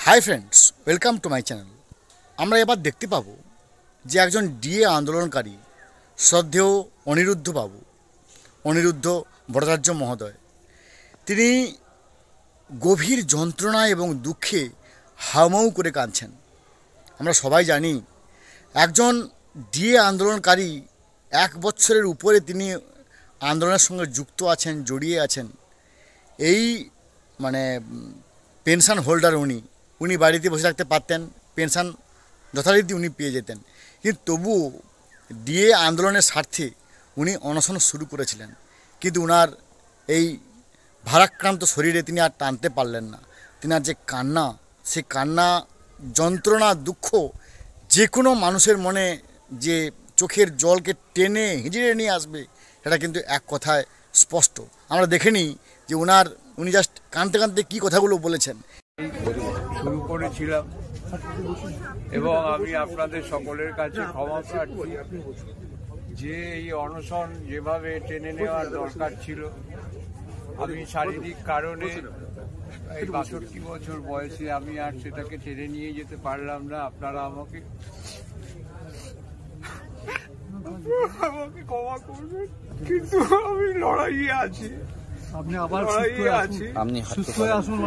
Hi friends, welcome to my channel. আমরা এবার দেখতে পাবো যে একজন ডিএ আন্দোলনকারী শ্রদ্ধেয় অনিরুদ্ধ ভট্টাচার্য মহোদয়, তিনি গভীর যন্ত্রণা এবং দুঃখে হাউমাউ করে কাঁদছেন। আমরা সবাই জানি একজন ডিএ আন্দোলনকারী 1 বছরের উপরে তিনি আন্দোলনের সঙ্গে যুক্ত আছেন, জড়িয়ে আছেন। এই পেনশন হোল্ডার উনি বাড়িতে বসে থাকতে পারতেন, পেনশন যথারীতি উনি পেয়ে যেতেন, কিন্তু তবুও ডিএ আন্দোলনের স্বার্থে উনি অনশন শুরু করেছিলেন। কিন্তু উনার এই ভারাক্রান্ত শরীরে তিনি আর টানতে পারলেন না। তিনার যে কান্না, সে কান্না, যন্ত্রণা, দুঃখ যে কোনো মানুষের মনে যে চোখের জলকে টেনে হিঁচড়ে নিয়ে আসবে, সেটা কিন্তু এক কথায় স্পষ্ট। আমরা দেখে নিই যে উনি জাস্ট কাঁদতে কাঁদতে কী কথাগুলো বলেছেন। শুরু করেছিলাম এবং আমি আপনাদের সকলের কাছে ক্ষমা প্রার্থী যে এই অনশন যেভাবে টেনে নেওয়ার দরকার ছিল, আমি শারীরিক কারণে এই 62 বছর বয়সে আমি আর সেটাকে টেনে নিয়ে যেতে পারলাম না। আপনারা আমাকে ক্ষমা করবেন, কিন্তু আমি লড়াইয়ে আছি। আপনি আবার সুস্থ হয়ে আসুন,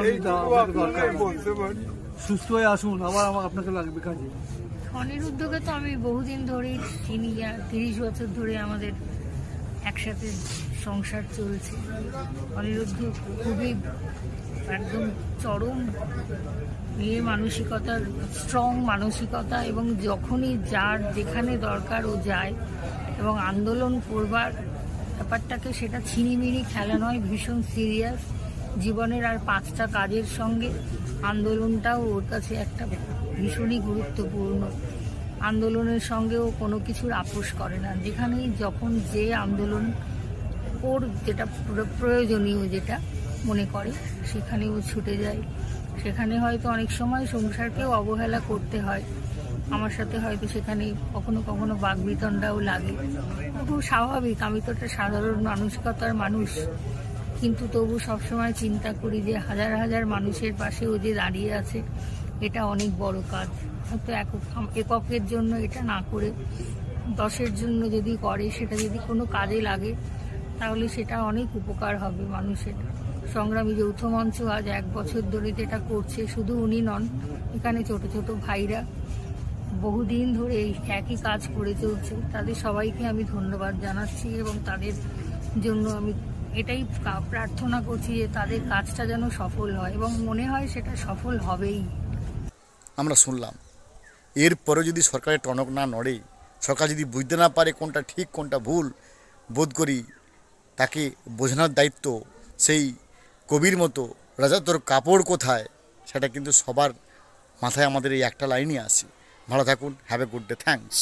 সুস্থ হয়ে আসুন, আবার আপনাকে লাগবে কাজে। অনিরুদ্ধকে তো আমি বহুদিন ধরেই চিনি, 30 বছর ধরে আমাদের একসাথে সংসার চলছে। অনিরুদ্ধ খুবই একদম চরম মানসিকতার, স্ট্রং মানসিকতা, এবং যখনই যার যেখানে দরকার ও যায়, এবং আন্দোলন করবার ব্যাপারটাকে সেটা ছিনিমিনি খেলা নয়, ভীষণ সিরিয়াস। জীবনের আর 5টা কাজের সঙ্গে আন্দোলনটাও ওর কাছে একটা ভীষণই গুরুত্বপূর্ণ। আন্দোলনের সঙ্গেও কোনো কিছুর আপোষ করে না। যেখানেই যখন যে আন্দোলন ওর যেটা প্রয়োজনীয়, যেটা মনে করে, সেখানেও ছুটে যায়। সেখানে হয়তো অনেক সময় সংসারকেও অবহেলা করতে হয়। আমার সাথে হয়তো সেখানে কখনো কখনো বাকবিতণ্ডাও লাগে, তবু স্বাভাবিক। আমি তো একটা সাধারণ মানসিকতার মানুষ, কিন্তু তবু সবসময় চিন্তা করি যে হাজার হাজার মানুষের পাশে ও যে দাঁড়িয়ে আছে, এটা অনেক বড় কাজ। হয়তো এককের জন্য এটা না করে 10-এর জন্য যদি করে, সেটা যদি কোনো কাজে লাগে, তাহলে সেটা অনেক উপকার হবে মানুষের। সংগ্রামী যৌথ মঞ্চ আজ 1 বছর ধরে যেটা করছে, শুধু উনি নন, এখানে ছোট ছোট ভাইরা বহুদিন ধরে এই একই কাজ করে চলছে। তাদের সবাইকে আমি ধন্যবাদ জানাচ্ছি, এবং তাদের জন্য আমি এটাই প্রার্থনা করছি যে তাদের কাজটা যেন সফল হয়, এবং মনে হয় সেটা সফল হবেই। আমরা শুনলাম, এরপরে যদি সরকারের টনক না নড়ে, সরকার যদি বুঝতে না পারে কোনটা ঠিক কোনটা ভুল, বোধ করি তাকে বোঝানোর দায়িত্ব সেই কবির মতো, রাজা তোর কাপড় কোথায়, সেটা কিন্তু সবার মাথায় আমাদের এই একটা লাইনই আসে। ভালো থাকুন, have a good day, thanks.